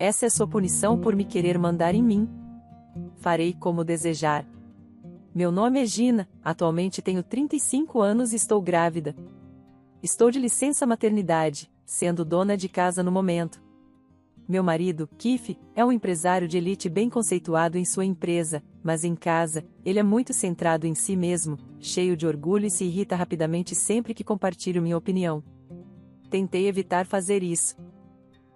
Essa é sua punição por me querer mandar em mim. Farei como desejar. Meu nome é Gina, atualmente tenho 35 anos e estou grávida. Estou de licença maternidade, sendo dona de casa no momento. Meu marido, Keith, é um empresário de elite bem conceituado em sua empresa, mas em casa, ele é muito centrado em si mesmo, cheio de orgulho e se irrita rapidamente sempre que compartilho minha opinião. Tentei evitar fazer isso.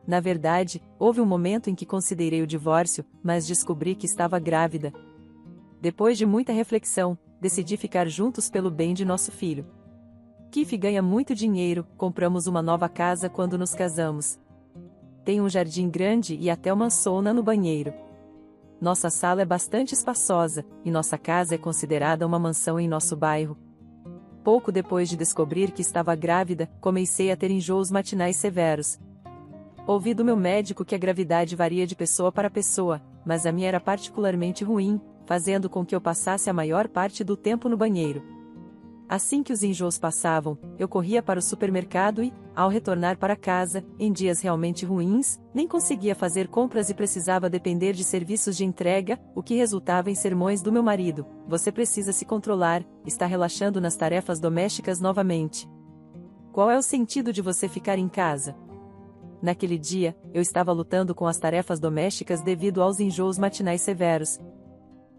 Na verdade, houve um momento em que considerei o divórcio, mas descobri que estava grávida. Depois de muita reflexão, decidi ficar juntos pelo bem de nosso filho. Keith ganha muito dinheiro, compramos uma nova casa quando nos casamos. Tem um jardim grande e até uma sauna no banheiro. Nossa sala é bastante espaçosa, e nossa casa é considerada uma mansão em nosso bairro. Pouco depois de descobrir que estava grávida, comecei a ter enjoos matinais severos. Ouvi do meu médico que a gravidade varia de pessoa para pessoa, mas a minha era particularmente ruim, fazendo com que eu passasse a maior parte do tempo no banheiro. Assim que os enjoos passavam, eu corria para o supermercado e, ao retornar para casa, em dias realmente ruins, nem conseguia fazer compras e precisava depender de serviços de entrega, o que resultava em sermões do meu marido: "Você precisa se controlar, está relaxando nas tarefas domésticas novamente. Qual é o sentido de você ficar em casa?" Naquele dia, eu estava lutando com as tarefas domésticas devido aos enjoos matinais severos.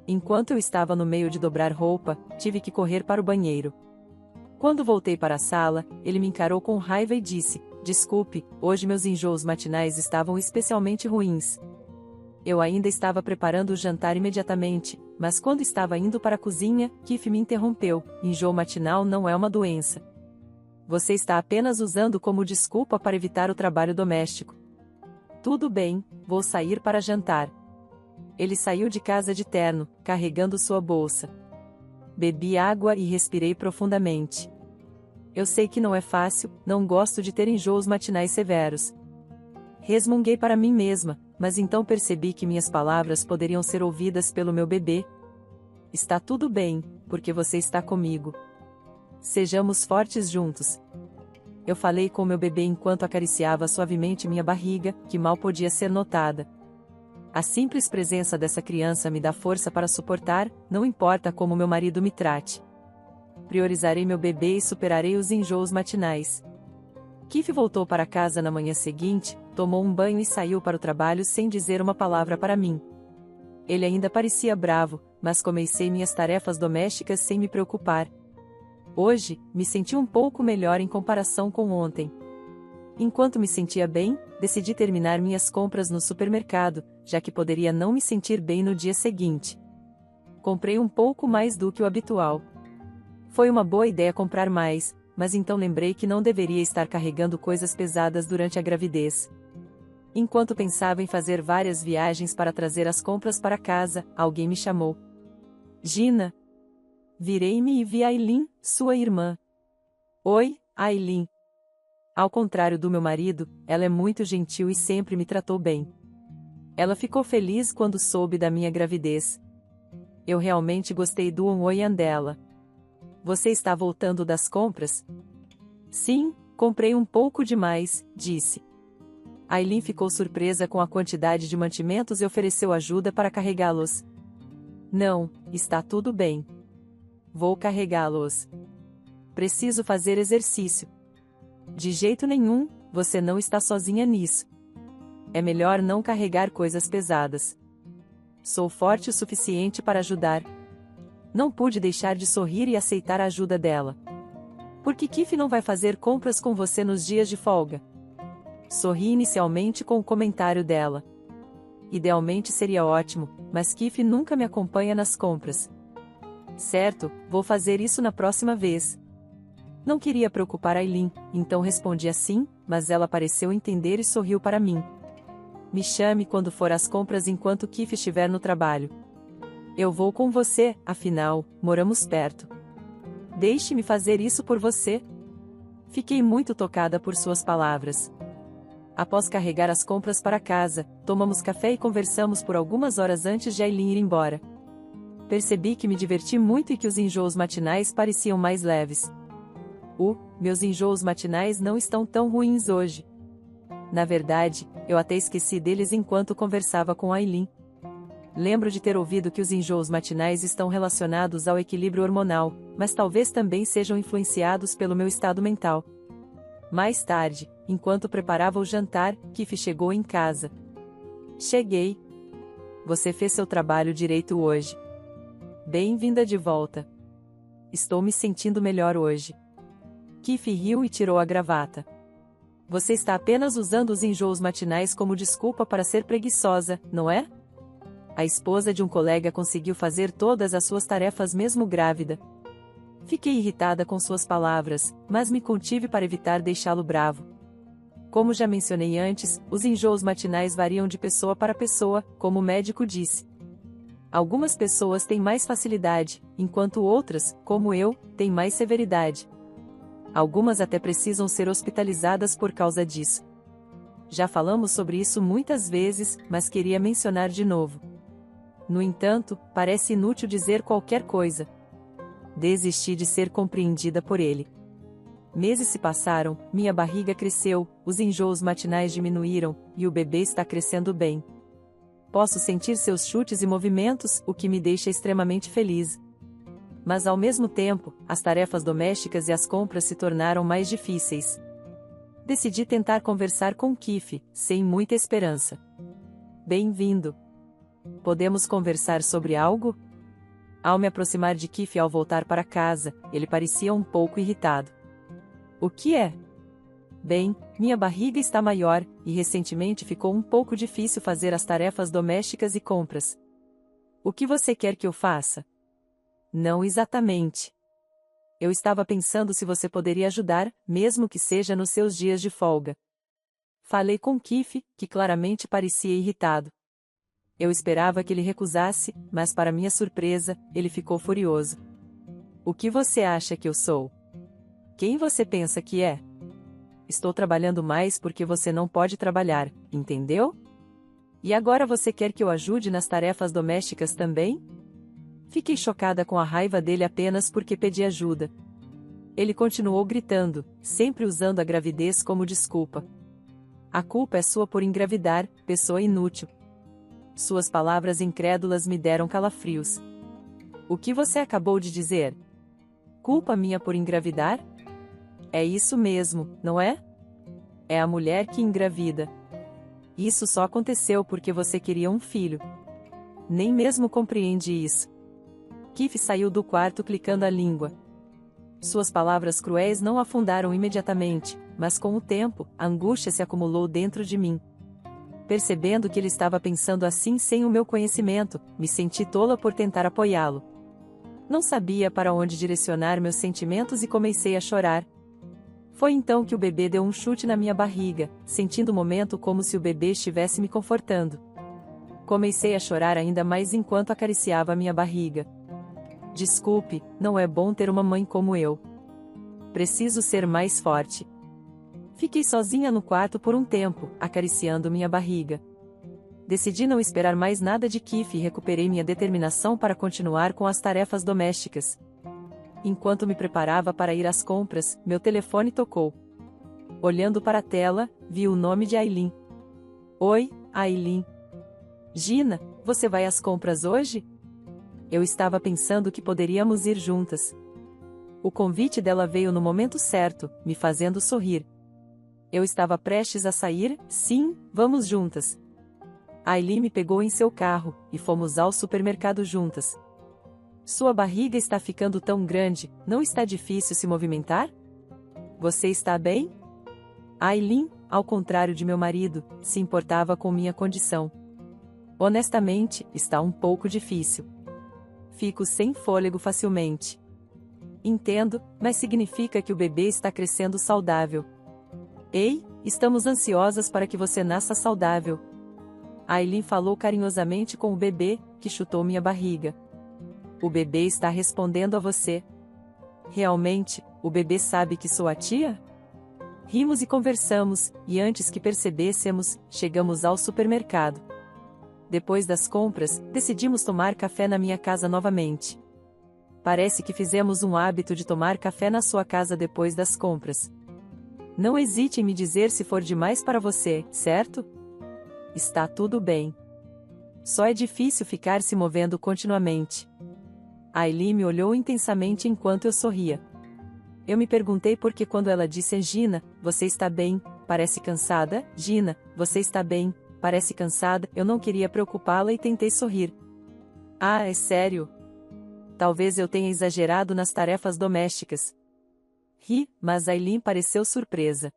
Enquanto eu estava no meio de dobrar roupa, tive que correr para o banheiro. Quando voltei para a sala, ele me encarou com raiva e disse: "Desculpe, hoje meus enjoos matinais estavam especialmente ruins." Eu ainda estava preparando o jantar imediatamente, mas quando estava indo para a cozinha, Keith me interrompeu: "Enjoo matinal não é uma doença. Você está apenas usando como desculpa para evitar o trabalho doméstico." "Tudo bem, vou sair para jantar." Ele saiu de casa de terno, carregando sua bolsa. Bebi água e respirei profundamente. Eu sei que não é fácil, não gosto de ter enjoos matinais severos. Resmunguei para mim mesma, mas então percebi que minhas palavras poderiam ser ouvidas pelo meu bebê. "Está tudo bem, porque você está comigo. Sejamos fortes juntos." Eu falei com meu bebê enquanto acariciava suavemente minha barriga, que mal podia ser notada. A simples presença dessa criança me dá força para suportar, não importa como meu marido me trate. Priorizarei meu bebê e superarei os enjoos matinais. Keith voltou para casa na manhã seguinte, tomou um banho e saiu para o trabalho sem dizer uma palavra para mim. Ele ainda parecia bravo, mas comecei minhas tarefas domésticas sem me preocupar. Hoje, me senti um pouco melhor em comparação com ontem. Enquanto me sentia bem, decidi terminar minhas compras no supermercado, já que poderia não me sentir bem no dia seguinte. Comprei um pouco mais do que o habitual. Foi uma boa ideia comprar mais, mas então lembrei que não deveria estar carregando coisas pesadas durante a gravidez. Enquanto pensava em fazer várias viagens para trazer as compras para casa, alguém me chamou. "Gina." Virei-me e vi Aileen, sua irmã. "Oi, Aileen." Ao contrário do meu marido, ela é muito gentil e sempre me tratou bem. Ela ficou feliz quando soube da minha gravidez. Eu realmente gostei do oi dela. "Você está voltando das compras?" "Sim, comprei um pouco demais", disse. Aileen ficou surpresa com a quantidade de mantimentos e ofereceu ajuda para carregá-los. "Não, está tudo bem. Vou carregá-los. Preciso fazer exercício." "De jeito nenhum, você não está sozinha nisso. É melhor não carregar coisas pesadas. Sou forte o suficiente para ajudar." Não pude deixar de sorrir e aceitar a ajuda dela. "Por que Keith não vai fazer compras com você nos dias de folga?" Sorri inicialmente com o comentário dela. "Idealmente seria ótimo, mas Keith nunca me acompanha nas compras." "Certo, vou fazer isso na próxima vez." Não queria preocupar Aileen, então respondi assim, mas ela pareceu entender e sorriu para mim. "Me chame quando for às compras enquanto Keith estiver no trabalho. Eu vou com você, afinal, moramos perto. Deixe-me fazer isso por você." Fiquei muito tocada por suas palavras. Após carregar as compras para casa, tomamos café e conversamos por algumas horas antes de Aileen ir embora. Percebi que me diverti muito e que os enjoos matinais pareciam mais leves. Meus enjoos matinais não estão tão ruins hoje. Na verdade, eu até esqueci deles enquanto conversava com Aileen. Lembro de ter ouvido que os enjoos matinais estão relacionados ao equilíbrio hormonal, mas talvez também sejam influenciados pelo meu estado mental. Mais tarde, enquanto preparava o jantar, Keith chegou em casa. Cheguei. Você fez seu trabalho direito hoje. Bem-vinda de volta. Estou me sentindo melhor hoje. Keith riu e tirou a gravata. Você está apenas usando os enjoos matinais como desculpa para ser preguiçosa, não é? A esposa de um colega conseguiu fazer todas as suas tarefas mesmo grávida. Fiquei irritada com suas palavras, mas me contive para evitar deixá-lo bravo. Como já mencionei antes, os enjoos matinais variam de pessoa para pessoa, como o médico disse. Algumas pessoas têm mais facilidade, enquanto outras, como eu, têm mais severidade. Algumas até precisam ser hospitalizadas por causa disso. Já falamos sobre isso muitas vezes, mas queria mencionar de novo. No entanto, parece inútil dizer qualquer coisa. Desisti de ser compreendida por ele. Meses se passaram, minha barriga cresceu, os enjoos matinais diminuíram, e o bebê está crescendo bem. Posso sentir seus chutes e movimentos, o que me deixa extremamente feliz. Mas ao mesmo tempo, as tarefas domésticas e as compras se tornaram mais difíceis. Decidi tentar conversar com Keith, sem muita esperança. Bem-vindo. Podemos conversar sobre algo? Ao me aproximar de Keith ao voltar para casa, ele parecia um pouco irritado. O que é? Bem, minha barriga está maior, e recentemente ficou um pouco difícil fazer as tarefas domésticas e compras. O que você quer que eu faça? Não exatamente. Eu estava pensando se você poderia ajudar, mesmo que seja nos seus dias de folga. Falei com Keith, que claramente parecia irritado. Eu esperava que ele recusasse, mas para minha surpresa, ele ficou furioso. O que você acha que eu sou? Quem você pensa que é? Estou trabalhando mais porque você não pode trabalhar, entendeu? E agora você quer que eu ajude nas tarefas domésticas também? Fiquei chocada com a raiva dele apenas porque pedi ajuda. Ele continuou gritando, sempre usando a gravidez como desculpa. A culpa é sua por engravidar, pessoa inútil. Suas palavras incrédulas me deram calafrios. O que você acabou de dizer? Culpa minha por engravidar? É isso mesmo, não é? É a mulher que engravida. Isso só aconteceu porque você queria um filho. Nem mesmo compreende isso. Keith saiu do quarto clicando a língua. Suas palavras cruéis não afundaram imediatamente, mas com o tempo, a angústia se acumulou dentro de mim. Percebendo que ele estava pensando assim sem o meu conhecimento, me senti tola por tentar apoiá-lo. Não sabia para onde direcionar meus sentimentos e comecei a chorar. Foi então que o bebê deu um chute na minha barriga, sentindo o momento como se o bebê estivesse me confortando. Comecei a chorar ainda mais enquanto acariciava minha barriga. Desculpe, não é bom ter uma mãe como eu. Preciso ser mais forte. Fiquei sozinha no quarto por um tempo, acariciando minha barriga. Decidi não esperar mais nada de Keith e recuperei minha determinação para continuar com as tarefas domésticas. Enquanto me preparava para ir às compras, meu telefone tocou. Olhando para a tela, vi o nome de Aileen. Oi, Aileen. Gina, você vai às compras hoje? Eu estava pensando que poderíamos ir juntas. O convite dela veio no momento certo, me fazendo sorrir. Eu estava prestes a sair, sim, vamos juntas. Aileen me pegou em seu carro, e fomos ao supermercado juntas. Sua barriga está ficando tão grande, não está difícil se movimentar? Você está bem? Aileen, ao contrário de meu marido, se importava com minha condição. Honestamente, está um pouco difícil. Fico sem fôlego facilmente. Entendo, mas significa que o bebê está crescendo saudável. Ei, estamos ansiosas para que você nasça saudável. Aileen falou carinhosamente com o bebê, que chutou minha barriga. O bebê está respondendo a você. Realmente, o bebê sabe que sou a tia? Rimos e conversamos, e antes que percebêssemos, chegamos ao supermercado. Depois das compras, decidimos tomar café na minha casa novamente. Parece que fizemos um hábito de tomar café na sua casa depois das compras. Não hesite em me dizer se for demais para você, certo? Está tudo bem. Só é difícil ficar se movendo continuamente. Aileen me olhou intensamente enquanto eu sorria. Eu me perguntei por que quando ela disse Gina, você está bem, parece cansada, Gina, você está bem, parece cansada, eu não queria preocupá-la e tentei sorrir. Ah, é sério? Talvez eu tenha exagerado nas tarefas domésticas. Ri, mas Aileen pareceu surpresa.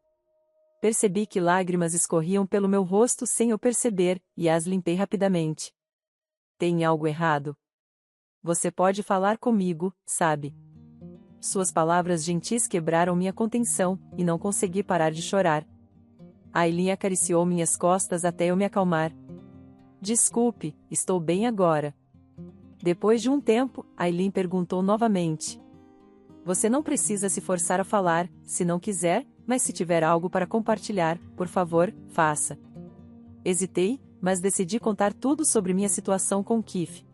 Percebi que lágrimas escorriam pelo meu rosto sem eu perceber, e as limpei rapidamente. Tem algo errado? Você pode falar comigo, sabe? Suas palavras gentis quebraram minha contenção, e não consegui parar de chorar. Aileen acariciou minhas costas até eu me acalmar. Desculpe, estou bem agora. Depois de um tempo, Aileen perguntou novamente. Você não precisa se forçar a falar, se não quiser, mas se tiver algo para compartilhar, por favor, faça. Hesitei, mas decidi contar tudo sobre minha situação com Keith.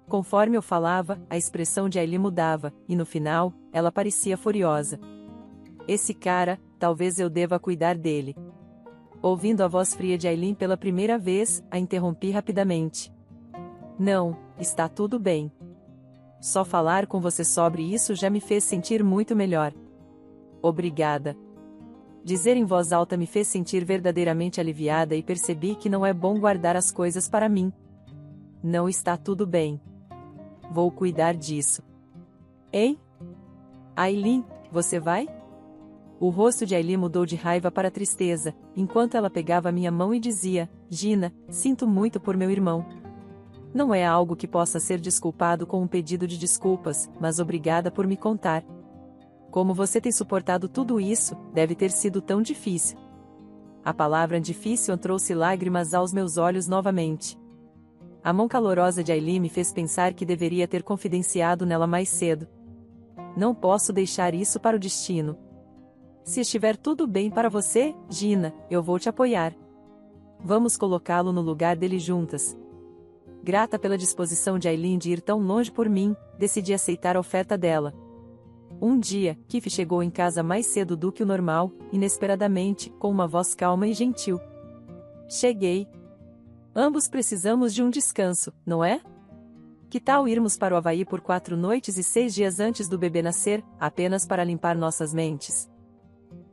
Conforme eu falava, a expressão de Aileen mudava, e no final, ela parecia furiosa. Esse cara, talvez eu deva cuidar dele. Ouvindo a voz fria de Aileen pela primeira vez, a interrompi rapidamente. Não, está tudo bem. Só falar com você sobre isso já me fez sentir muito melhor. Obrigada. Dizer em voz alta me fez sentir verdadeiramente aliviada e percebi que não é bom guardar as coisas para mim. Não está tudo bem. Vou cuidar disso. Ei? Aileen, você vai? O rosto de Aileen mudou de raiva para tristeza, enquanto ela pegava minha mão e dizia, Gina, sinto muito por meu irmão. Não é algo que possa ser desculpado com um pedido de desculpas, mas obrigada por me contar. Como você tem suportado tudo isso, deve ter sido tão difícil. A palavra difícil trouxe lágrimas aos meus olhos novamente. A mão calorosa de Aileen me fez pensar que deveria ter confidenciado nela mais cedo. Não posso deixar isso para o destino. Se estiver tudo bem para você, Gina, eu vou te apoiar. Vamos colocá-lo no lugar dele juntas. Grata pela disposição de Aileen de ir tão longe por mim, decidi aceitar a oferta dela. Um dia, Keith chegou em casa mais cedo do que o normal, inesperadamente, com uma voz calma e gentil. Cheguei. Ambos precisamos de um descanso, não é? Que tal irmos para o Havaí por 4 noites e 6 dias antes do bebê nascer, apenas para limpar nossas mentes?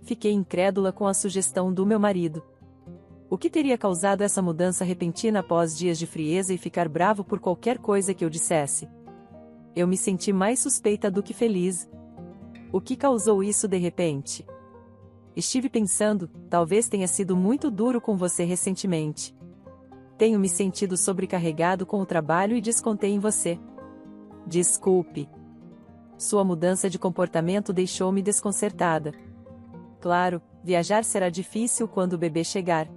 Fiquei incrédula com a sugestão do meu marido. O que teria causado essa mudança repentina após dias de frieza e ficar bravo por qualquer coisa que eu dissesse? Eu me senti mais suspeita do que feliz. O que causou isso de repente? Estive pensando, talvez tenha sido muito duro com você recentemente. Tenho me sentido sobrecarregado com o trabalho e descontei em você. Desculpe. Sua mudança de comportamento deixou-me desconcertada. Claro, viajar será difícil quando o bebê chegar.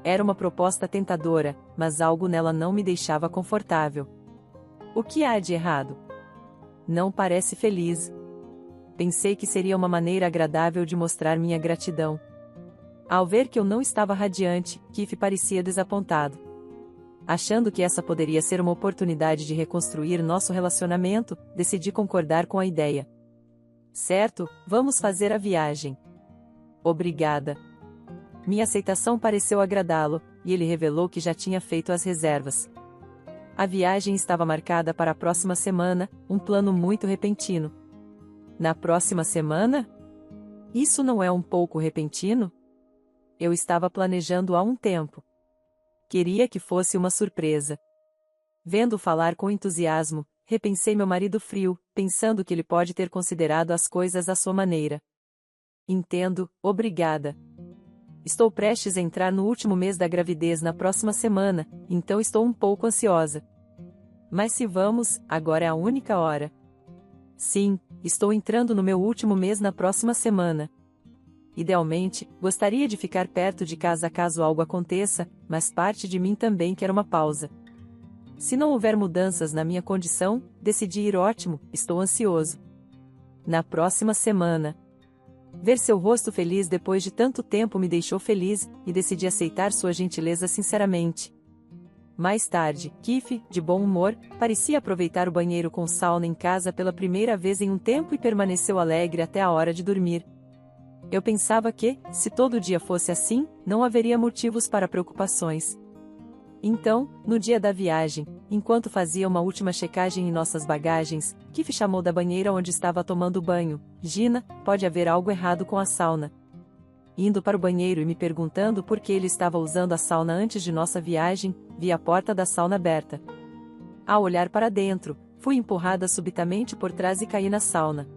Era uma proposta tentadora, mas algo nela não me deixava confortável. O que há de errado? Não parece feliz. Pensei que seria uma maneira agradável de mostrar minha gratidão. Ao ver que eu não estava radiante, Keith parecia desapontado. Achando que essa poderia ser uma oportunidade de reconstruir nosso relacionamento, decidi concordar com a ideia. Certo, vamos fazer a viagem. Obrigada. Minha aceitação pareceu agradá-lo, e ele revelou que já tinha feito as reservas. A viagem estava marcada para a próxima semana, um plano muito repentino. Na próxima semana? Isso não é um pouco repentino? Eu estava planejando há um tempo. Queria que fosse uma surpresa. Vendo-o falar com entusiasmo, repensei meu marido frio, pensando que ele pode ter considerado as coisas à sua maneira. Entendo, obrigada. Estou prestes a entrar no último mês da gravidez na próxima semana, então estou um pouco ansiosa. Mas se vamos, agora é a única hora. Sim, estou entrando no meu último mês na próxima semana. Idealmente, gostaria de ficar perto de casa caso algo aconteça, mas parte de mim também quer uma pausa. Se não houver mudanças na minha condição, decidi ir ótimo, estou ansioso. Na próxima semana. Ver seu rosto feliz depois de tanto tempo me deixou feliz, e decidi aceitar sua gentileza sinceramente. Mais tarde, Keith, de bom humor, parecia aproveitar o banheiro com sauna em casa pela primeira vez em um tempo e permaneceu alegre até a hora de dormir. Eu pensava que, se todo dia fosse assim, não haveria motivos para preocupações. Então, no dia da viagem, enquanto fazia uma última checagem em nossas bagagens, Keith chamou da banheira onde estava tomando banho: Gina, pode haver algo errado com a sauna. Indo para o banheiro e me perguntando por que ele estava usando a sauna antes de nossa viagem, vi a porta da sauna aberta. Ao olhar para dentro, fui empurrada subitamente por trás e caí na sauna.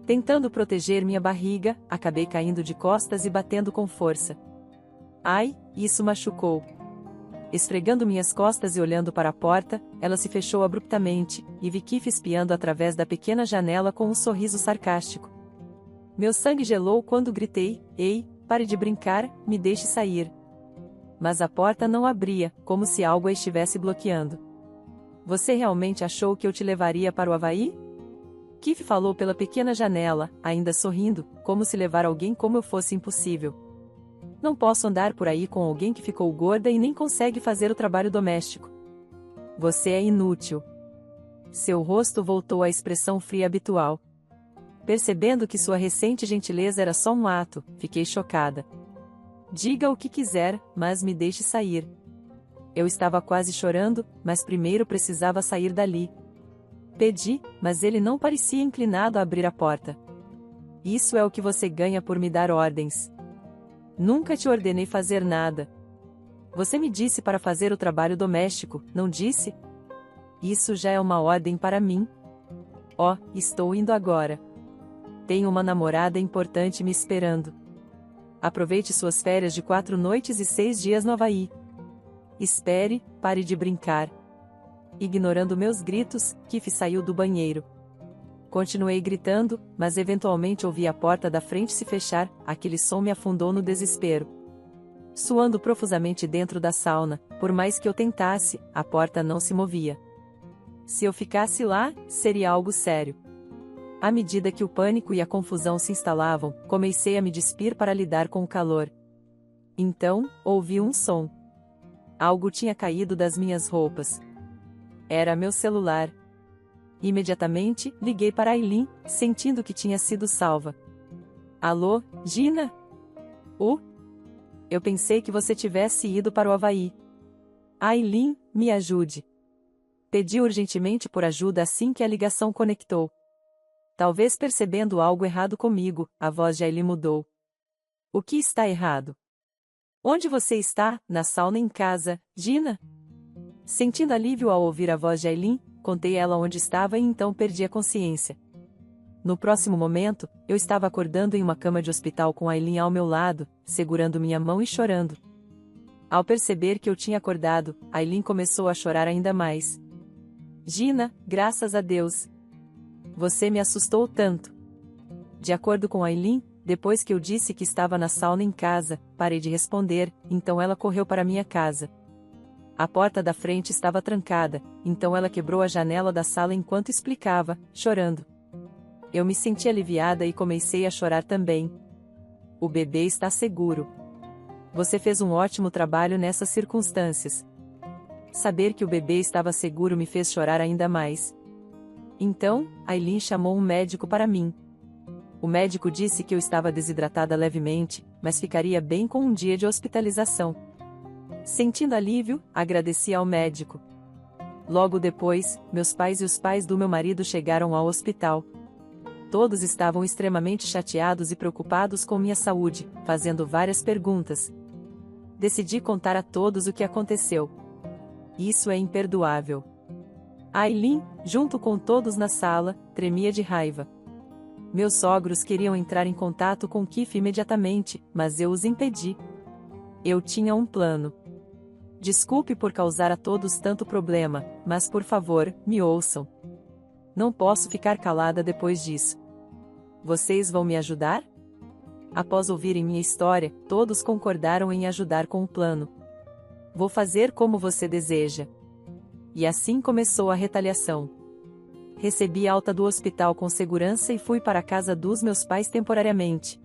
Tentando proteger minha barriga, acabei caindo de costas e batendo com força. Ai, isso machucou. Esfregando minhas costas e olhando para a porta, ela se fechou abruptamente, e vi Keith espiando através da pequena janela com um sorriso sarcástico. Meu sangue gelou quando gritei: Ei, pare de brincar, me deixe sair. Mas a porta não abria, como se algo a estivesse bloqueando. Você realmente achou que eu te levaria para o Havaí? Keith falou pela pequena janela, ainda sorrindo, como se levar alguém como eu fosse impossível. Não posso andar por aí com alguém que ficou gorda e nem consegue fazer o trabalho doméstico. Você é inútil. Seu rosto voltou à expressão fria habitual. Percebendo que sua recente gentileza era só um ato, fiquei chocada. Diga o que quiser, mas me deixe sair. Eu estava quase chorando, mas primeiro precisava sair dali. Pedi, mas ele não parecia inclinado a abrir a porta. Isso é o que você ganha por me dar ordens. Nunca te ordenei fazer nada. Você me disse para fazer o trabalho doméstico, não disse? Isso já é uma ordem para mim. Oh, estou indo agora. Tenho uma namorada importante me esperando. Aproveite suas férias de 4 noites e 6 dias no Havaí. Espere, pare de brincar. Ignorando meus gritos, Keith saiu do banheiro. Continuei gritando, mas eventualmente ouvi a porta da frente se fechar, aquele som me afundou no desespero. Suando profusamente dentro da sauna, por mais que eu tentasse, a porta não se movia. Se eu ficasse lá, seria algo sério. À medida que o pânico e a confusão se instalavam, comecei a me despir para lidar com o calor. Então, ouvi um som. Algo tinha caído das minhas roupas. Era meu celular. Imediatamente, liguei para Aileen, sentindo que tinha sido salva. Alô, Gina? Eu pensei que você tivesse ido para o Havaí. Aileen, me ajude. Pedi urgentemente por ajuda assim que a ligação conectou. Talvez percebendo algo errado comigo, a voz de Aileen mudou. O que está errado? Onde você está? Na sauna em casa, Gina? Sentindo alívio ao ouvir a voz de Aileen, contei ela onde estava e então perdi a consciência. No próximo momento, eu estava acordando em uma cama de hospital com Aileen ao meu lado, segurando minha mão e chorando. Ao perceber que eu tinha acordado, Aileen começou a chorar ainda mais. Gina, graças a Deus. Você me assustou tanto. De acordo com Aileen, depois que eu disse que estava na sauna em casa, parei de responder, então ela correu para minha casa. A porta da frente estava trancada, então ela quebrou a janela da sala enquanto explicava, chorando. Eu me senti aliviada e comecei a chorar também. O bebê está seguro. Você fez um ótimo trabalho nessas circunstâncias. Saber que o bebê estava seguro me fez chorar ainda mais. Então, Aileen chamou um médico para mim. O médico disse que eu estava desidratada levemente, mas ficaria bem com um dia de hospitalização. Sentindo alívio, agradeci ao médico. Logo depois, meus pais e os pais do meu marido chegaram ao hospital. Todos estavam extremamente chateados e preocupados com minha saúde, fazendo várias perguntas. Decidi contar a todos o que aconteceu. Isso é imperdoável. Aileen, junto com todos na sala, tremia de raiva. Meus sogros queriam entrar em contato com Keith imediatamente, mas eu os impedi. Eu tinha um plano. Desculpe por causar a todos tanto problema, mas por favor, me ouçam. Não posso ficar calada depois disso. Vocês vão me ajudar? Após ouvirem minha história, todos concordaram em ajudar com o plano. Vou fazer como você deseja. E assim começou a retaliação. Recebi alta do hospital com segurança e fui para a casa dos meus pais temporariamente.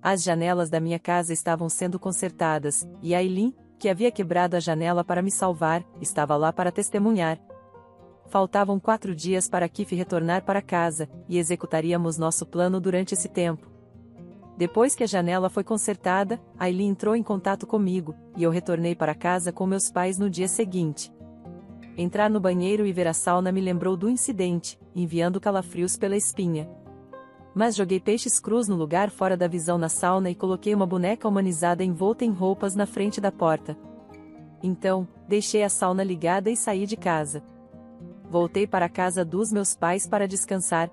As janelas da minha casa estavam sendo consertadas, e Aileen, que havia quebrado a janela para me salvar, estava lá para testemunhar. Faltavam 4 dias para Keith retornar para casa, e executaríamos nosso plano durante esse tempo. Depois que a janela foi consertada, Aileen entrou em contato comigo, e eu retornei para casa com meus pais no dia seguinte. Entrar no banheiro e ver a sauna me lembrou do incidente, enviando calafrios pela espinha. Mas joguei peixes crus no lugar fora da visão na sauna e coloquei uma boneca humanizada envolta em roupas na frente da porta. Então, deixei a sauna ligada e saí de casa. Voltei para a casa dos meus pais para descansar.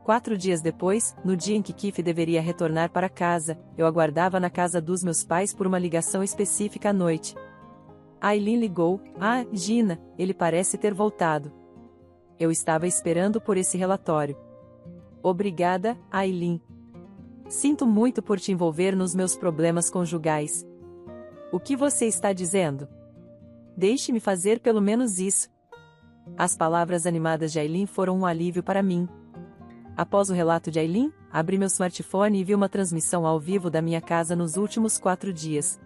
4 dias depois, no dia em que Keith deveria retornar para casa, eu aguardava na casa dos meus pais por uma ligação específica à noite. Aileen ligou. Ah, Gina, ele parece ter voltado. Eu estava esperando por esse relatório. Obrigada, Aileen. Sinto muito por te envolver nos meus problemas conjugais. O que você está dizendo? Deixe-me fazer pelo menos isso. As palavras animadas de Aileen foram um alívio para mim. Após o relato de Aileen, abri meu smartphone e vi uma transmissão ao vivo da minha casa nos últimos 4 dias.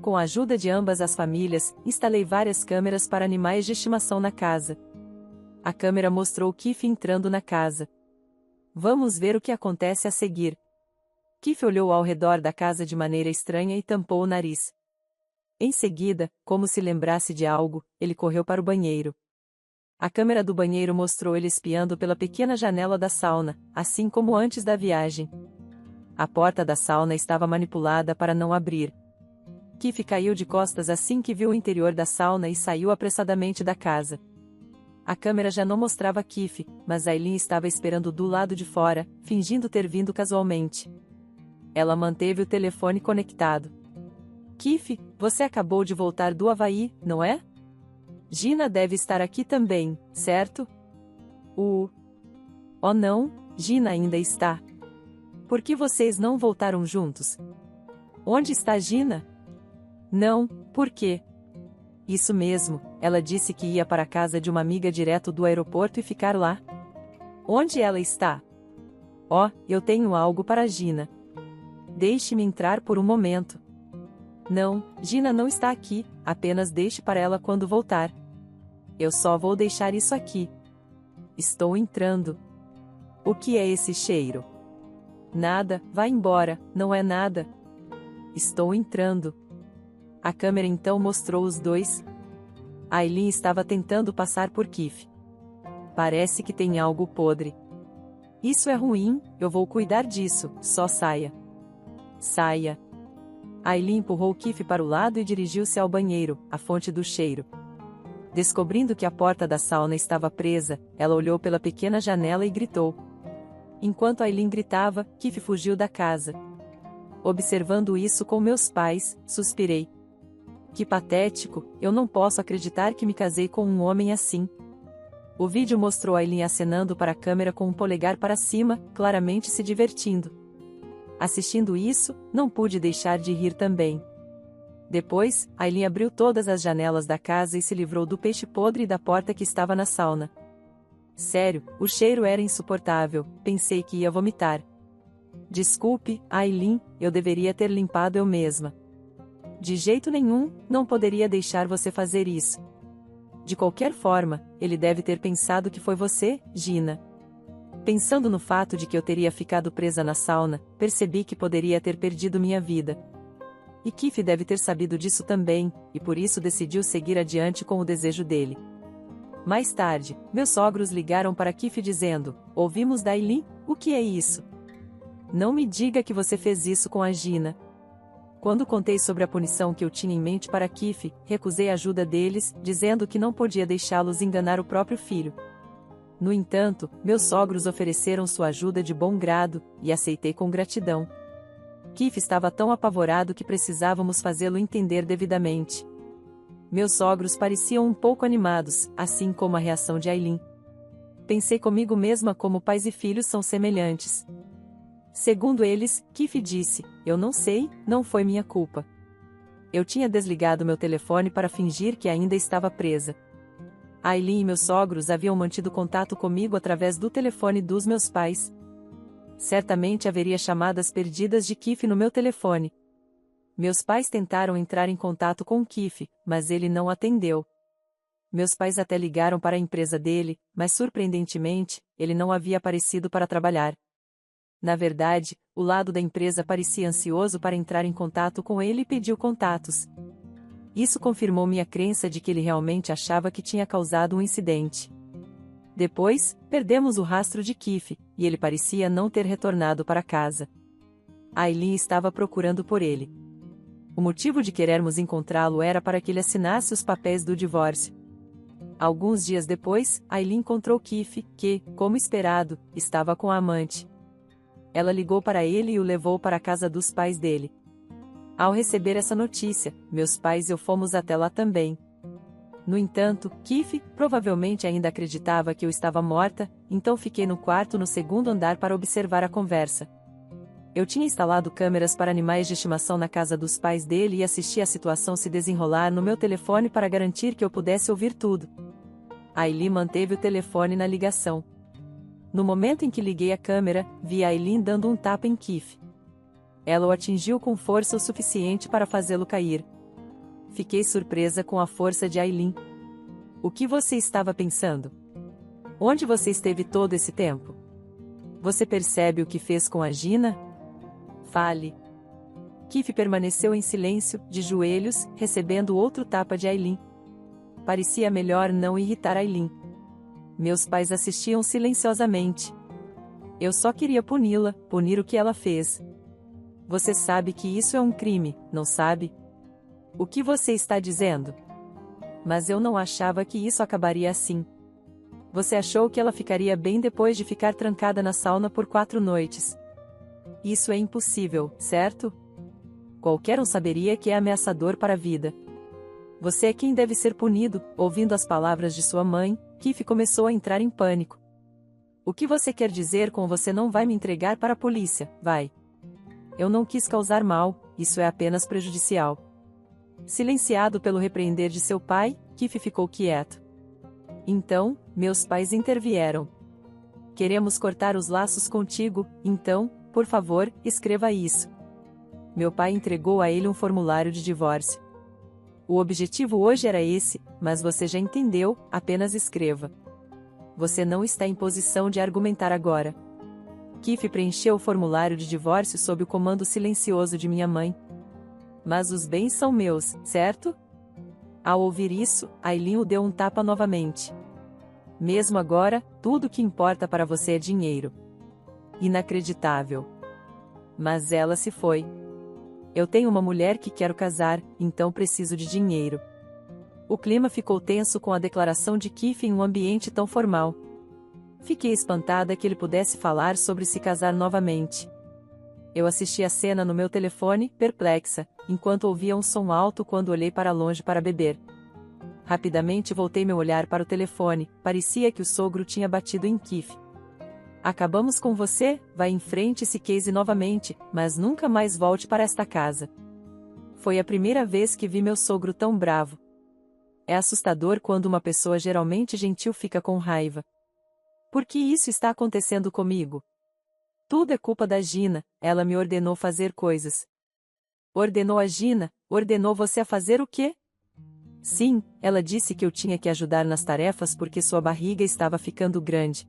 Com a ajuda de ambas as famílias, instalei várias câmeras para animais de estimação na casa. A câmera mostrou Keith entrando na casa. Vamos ver o que acontece a seguir. Keith olhou ao redor da casa de maneira estranha e tampou o nariz. Em seguida, como se lembrasse de algo, ele correu para o banheiro. A câmera do banheiro mostrou ele espiando pela pequena janela da sauna, assim como antes da viagem. A porta da sauna estava manipulada para não abrir. Keith caiu de costas assim que viu o interior da sauna e saiu apressadamente da casa. A câmera já não mostrava Keith, mas Aileen estava esperando do lado de fora, fingindo ter vindo casualmente. Ela manteve o telefone conectado. Keith, você acabou de voltar do Havaí, não é? Gina deve estar aqui também, certo? Oh não, Gina ainda está. Por que vocês não voltaram juntos? Onde está Gina? Não, por quê? Isso mesmo, ela disse que ia para a casa de uma amiga direto do aeroporto e ficar lá. Onde ela está? Eu tenho algo para Gina. Deixe-me entrar por um momento. Não, Gina não está aqui, apenas deixe para ela quando voltar. Eu só vou deixar isso aqui. Estou entrando. O que é esse cheiro? Nada, vá embora, não é nada. Estou entrando. A câmera então mostrou os dois. Aileen estava tentando passar por Keith. Parece que tem algo podre. Isso é ruim, eu vou cuidar disso, só saia. Saia. Aileen empurrou Keith para o lado e dirigiu-se ao banheiro, a fonte do cheiro. Descobrindo que a porta da sauna estava presa, ela olhou pela pequena janela e gritou. Enquanto Aileen gritava, Keith fugiu da casa. Observando isso com meus pais, suspirei. Que patético, eu não posso acreditar que me casei com um homem assim. O vídeo mostrou Aileen acenando para a câmera com um polegar para cima, claramente se divertindo. Assistindo isso, não pude deixar de rir também. Depois, Aileen abriu todas as janelas da casa e se livrou do peixe podre e da porta que estava na sauna. Sério, o cheiro era insuportável, pensei que ia vomitar. Desculpe, Aileen, eu deveria ter limpado eu mesma. De jeito nenhum, não poderia deixar você fazer isso. De qualquer forma, ele deve ter pensado que foi você, Gina. Pensando no fato de que eu teria ficado presa na sauna, percebi que poderia ter perdido minha vida. E Keith deve ter sabido disso também, e por isso decidiu seguir adiante com o desejo dele. Mais tarde, meus sogros ligaram para Keith dizendo: ouvimos da Aileen, o que é isso? Não me diga que você fez isso com a Gina. Quando contei sobre a punição que eu tinha em mente para Keith, recusei a ajuda deles, dizendo que não podia deixá-los enganar o próprio filho. No entanto, meus sogros ofereceram sua ajuda de bom grado, e aceitei com gratidão. Keith estava tão apavorado que precisávamos fazê-lo entender devidamente. Meus sogros pareciam um pouco animados, assim como a reação de Aileen. Pensei comigo mesma como pais e filhos são semelhantes. Segundo eles, Keith disse, eu não sei, não foi minha culpa. Eu tinha desligado meu telefone para fingir que ainda estava presa. Aileen e meus sogros haviam mantido contato comigo através do telefone dos meus pais. Certamente haveria chamadas perdidas de Keith no meu telefone. Meus pais tentaram entrar em contato com Keith, mas ele não atendeu. Meus pais até ligaram para a empresa dele, mas surpreendentemente, ele não havia aparecido para trabalhar. Na verdade, o lado da empresa parecia ansioso para entrar em contato com ele e pediu contatos. Isso confirmou minha crença de que ele realmente achava que tinha causado um incidente. Depois, perdemos o rastro de Keith, e ele parecia não ter retornado para casa. Aileen estava procurando por ele. O motivo de querermos encontrá-lo era para que ele assinasse os papéis do divórcio. Alguns dias depois, Aileen encontrou Keith, que, como esperado, estava com a amante. Ela ligou para ele e o levou para a casa dos pais dele. Ao receber essa notícia, meus pais e eu fomos até lá também. No entanto, Keith provavelmente ainda acreditava que eu estava morta, então fiquei no quarto no segundo andar para observar a conversa. Eu tinha instalado câmeras para animais de estimação na casa dos pais dele e assisti a situação se desenrolar no meu telefone para garantir que eu pudesse ouvir tudo. Aileen manteve o telefone na ligação. No momento em que liguei a câmera, vi Aileen dando um tapa em Keith. Ela o atingiu com força o suficiente para fazê-lo cair. Fiquei surpresa com a força de Aileen. O que você estava pensando? Onde você esteve todo esse tempo? Você percebe o que fez com a Gina? Fale. Keith permaneceu em silêncio, de joelhos, recebendo outro tapa de Aileen. Parecia melhor não irritar Aileen. Meus pais assistiam silenciosamente. Eu só queria puni-la, punir o que ela fez. Você sabe que isso é um crime, não sabe? O que você está dizendo? Mas eu não achava que isso acabaria assim. Você achou que ela ficaria bem depois de ficar trancada na sauna por 4 noites. Isso é impossível, certo? Qualquer um saberia que é ameaçador para a vida. Você é quem deve ser punido. Ouvindo as palavras de sua mãe, Keith começou a entrar em pânico. O que você quer dizer com você não vai me entregar para a polícia, vai? Eu não quis causar mal, isso é apenas prejudicial. Silenciado pelo repreender de seu pai, Keith ficou quieto. Então, meus pais intervieram. Queremos cortar os laços contigo, então, por favor, escreva isso. Meu pai entregou a ele um formulário de divórcio. O objetivo hoje era esse, mas você já entendeu, apenas escreva. Você não está em posição de argumentar agora. Keith preencheu o formulário de divórcio sob o comando silencioso de minha mãe. Mas os bens são meus, certo? Ao ouvir isso, Aileen o deu um tapa novamente. Mesmo agora, tudo o que importa para você é dinheiro. Inacreditável. Mas ela se foi. Eu tenho uma mulher que quero casar, então preciso de dinheiro. O clima ficou tenso com a declaração de Keith em um ambiente tão formal. Fiquei espantada que ele pudesse falar sobre se casar novamente. Eu assisti a cena no meu telefone, perplexa, enquanto ouvia um som alto quando olhei para longe para beber. Rapidamente voltei meu olhar para o telefone, parecia que o sogro tinha batido em Keith. Acabamos com você, vá em frente e se case novamente, mas nunca mais volte para esta casa. Foi a primeira vez que vi meu sogro tão bravo. É assustador quando uma pessoa geralmente gentil fica com raiva. Por que isso está acontecendo comigo? Tudo é culpa da Gina, ela me ordenou fazer coisas. Ordenou a Gina? Ordenou você a fazer o quê? Sim, ela disse que eu tinha que ajudar nas tarefas porque sua barriga estava ficando grande.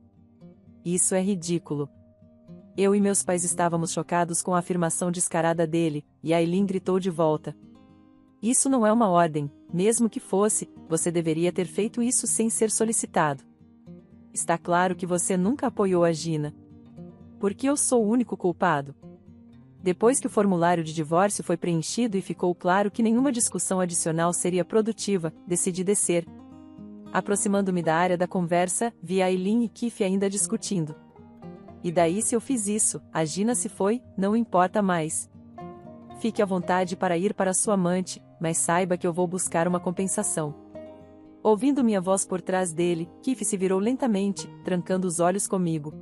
Isso é ridículo. Eu e meus pais estávamos chocados com a afirmação descarada dele, e Aileen gritou de volta. Isso não é uma ordem, mesmo que fosse, você deveria ter feito isso sem ser solicitado. Está claro que você nunca apoiou a Gina. Porque eu sou o único culpado. Depois que o formulário de divórcio foi preenchido e ficou claro que nenhuma discussão adicional seria produtiva, decidi descer. Aproximando-me da área da conversa, vi Aileen e Keith ainda discutindo. E daí se eu fiz isso, a Gina se foi, não importa mais. Fique à vontade para ir para sua amante, mas saiba que eu vou buscar uma compensação. Ouvindo minha voz por trás dele, Keith se virou lentamente, trancando os olhos comigo.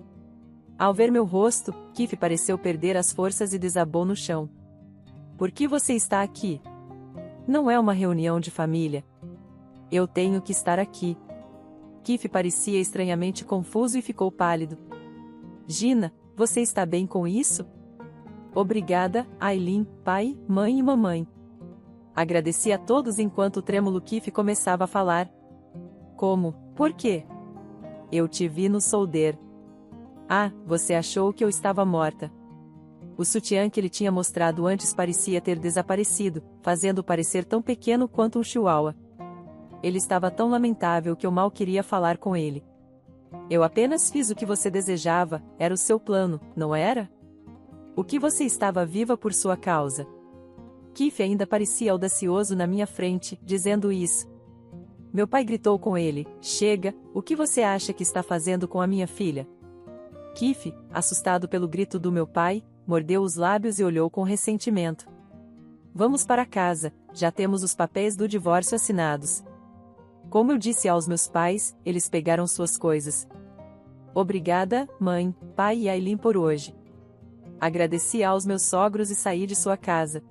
Ao ver meu rosto, Keith pareceu perder as forças e desabou no chão. Por que você está aqui? Não é uma reunião de família. Eu tenho que estar aqui. Keith parecia estranhamente confuso e ficou pálido. Gina, você está bem com isso? Obrigada, Aileen, pai, mãe e mamãe. Agradeci a todos enquanto o trêmulo Keith começava a falar. Como? Por quê? Eu te vi no solder. Ah, você achou que eu estava morta. O sutiã que ele tinha mostrado antes parecia ter desaparecido, fazendo-o parecer tão pequeno quanto um chihuahua. Ele estava tão lamentável que eu mal queria falar com ele. Eu apenas fiz o que você desejava, era o seu plano, não era? O que você estava viva por sua causa. Keith ainda parecia audacioso na minha frente, dizendo isso. Meu pai gritou com ele, chega, o que você acha que está fazendo com a minha filha? Keith, assustado pelo grito do meu pai, mordeu os lábios e olhou com ressentimento. Vamos para casa, já temos os papéis do divórcio assinados. Como eu disse aos meus pais, eles pegaram suas coisas. Obrigada, mãe, pai e Aileen por hoje. Agradeci aos meus sogros e saí de sua casa.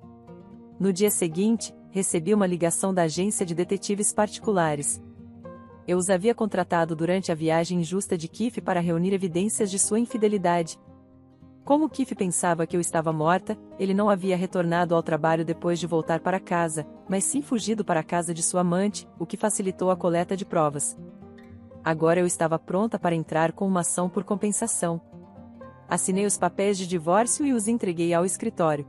No dia seguinte, recebi uma ligação da agência de detetives particulares. Eu os havia contratado durante a viagem injusta de Keith para reunir evidências de sua infidelidade. Como Keith pensava que eu estava morta, ele não havia retornado ao trabalho depois de voltar para casa, mas sim fugido para a casa de sua amante, o que facilitou a coleta de provas. Agora eu estava pronta para entrar com uma ação por compensação. Assinei os papéis de divórcio e os entreguei ao escritório.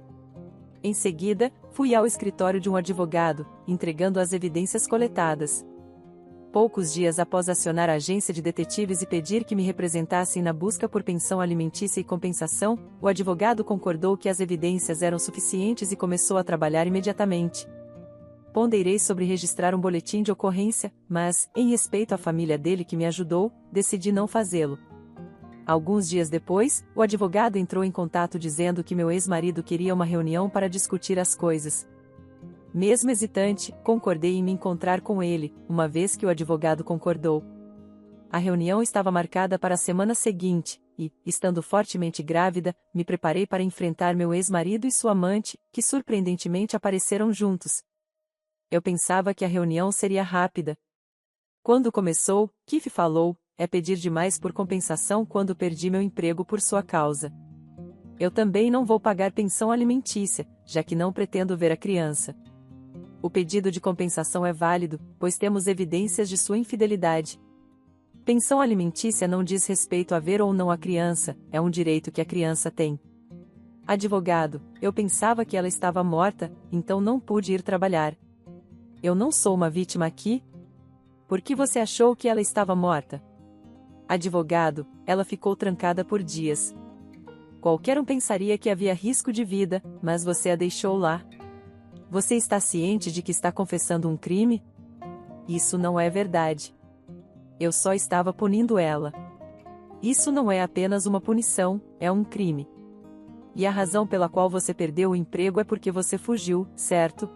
Em seguida, fui ao escritório de um advogado, entregando as evidências coletadas. Poucos dias após acionar a agência de detetives e pedir que me representassem na busca por pensão alimentícia e compensação, o advogado concordou que as evidências eram suficientes e começou a trabalhar imediatamente. Ponderei sobre registrar um boletim de ocorrência, mas, em respeito à família dele que me ajudou, decidi não fazê-lo. Alguns dias depois, o advogado entrou em contato dizendo que meu ex-marido queria uma reunião para discutir as coisas. Mesmo hesitante, concordei em me encontrar com ele, uma vez que o advogado concordou. A reunião estava marcada para a semana seguinte, e, estando fortemente grávida, me preparei para enfrentar meu ex-marido e sua amante, que surpreendentemente apareceram juntos. Eu pensava que a reunião seria rápida. Quando começou, Keith falou, é pedir demais por compensação quando perdi meu emprego por sua causa. Eu também não vou pagar pensão alimentícia, já que não pretendo ver a criança. O pedido de compensação é válido, pois temos evidências de sua infidelidade. Pensão alimentícia não diz respeito a ver ou não a criança, é um direito que a criança tem. Advogado, eu pensava que ela estava morta, então não pude ir trabalhar. Eu não sou uma vítima aqui? Por que você achou que ela estava morta? Advogado, ela ficou trancada por dias. Qualquer um pensaria que havia risco de vida, mas você a deixou lá. Você está ciente de que está confessando um crime? Isso não é verdade. Eu só estava punindo ela. Isso não é apenas uma punição, é um crime. E a razão pela qual você perdeu o emprego é porque você fugiu, certo?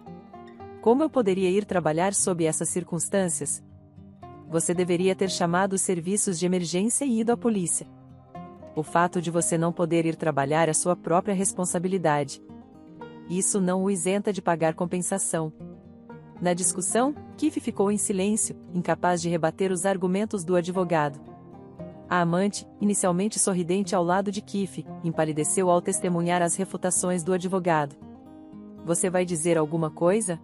Como eu poderia ir trabalhar sob essas circunstâncias? Você deveria ter chamado os serviços de emergência e ido à polícia. O fato de você não poder ir trabalhar é sua própria responsabilidade. Isso não o isenta de pagar compensação. Na discussão, Keith ficou em silêncio, incapaz de rebater os argumentos do advogado. A amante, inicialmente sorridente ao lado de Keith, empalideceu ao testemunhar as refutações do advogado. Você vai dizer alguma coisa?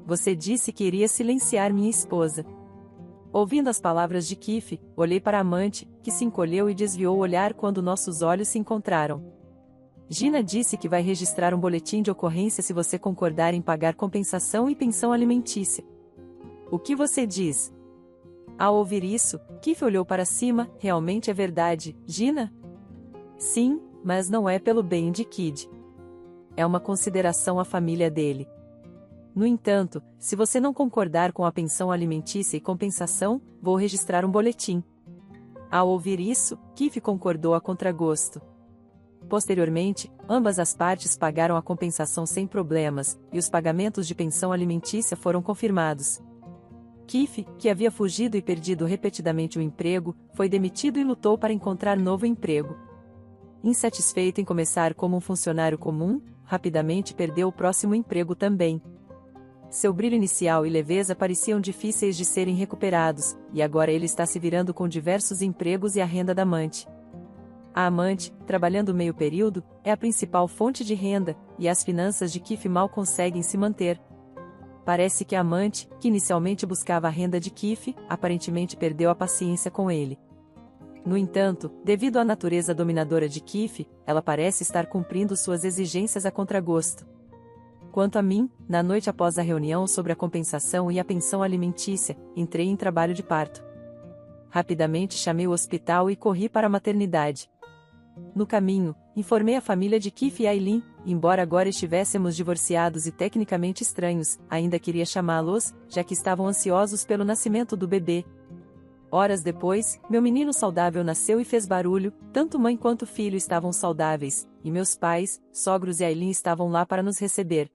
Você disse que iria silenciar minha esposa. Ouvindo as palavras de Keith, olhei para a amante, que se encolheu e desviou o olhar quando nossos olhos se encontraram. Gina disse que vai registrar um boletim de ocorrência se você concordar em pagar compensação e pensão alimentícia. O que você diz? Ao ouvir isso, Keith olhou para cima, realmente é verdade, Gina? Sim, mas não é pelo bem de Kid. É uma consideração à família dele. No entanto, se você não concordar com a pensão alimentícia e compensação, vou registrar um boletim. Ao ouvir isso, Keith concordou a contragosto. Posteriormente, ambas as partes pagaram a compensação sem problemas, e os pagamentos de pensão alimentícia foram confirmados. Keith, que havia fugido e perdido repetidamente o emprego, foi demitido e lutou para encontrar novo emprego. Insatisfeito em começar como um funcionário comum, rapidamente perdeu o próximo emprego também. Seu brilho inicial e leveza pareciam difíceis de serem recuperados, e agora ele está se virando com diversos empregos e a renda da amante. A amante, trabalhando meio período, é a principal fonte de renda, e as finanças de Keith mal conseguem se manter. Parece que a amante, que inicialmente buscava a renda de Keith, aparentemente perdeu a paciência com ele. No entanto, devido à natureza dominadora de Keith, ela parece estar cumprindo suas exigências a contragosto. Quanto a mim, na noite após a reunião sobre a compensação e a pensão alimentícia, entrei em trabalho de parto. Rapidamente chamei o hospital e corri para a maternidade. No caminho, informei a família de Keith e Aileen, embora agora estivéssemos divorciados e tecnicamente estranhos, ainda queria chamá-los, já que estavam ansiosos pelo nascimento do bebê. Horas depois, meu menino saudável nasceu e fez barulho, tanto mãe quanto filho estavam saudáveis, e meus pais, sogros e Aileen estavam lá para nos receber.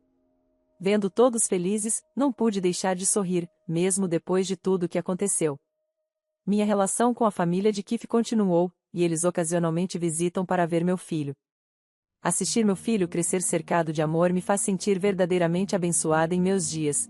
Vendo todos felizes, não pude deixar de sorrir, mesmo depois de tudo o que aconteceu. Minha relação com a família de Keith continuou, e eles ocasionalmente visitam para ver meu filho. Assistir meu filho crescer cercado de amor me faz sentir verdadeiramente abençoada em meus dias.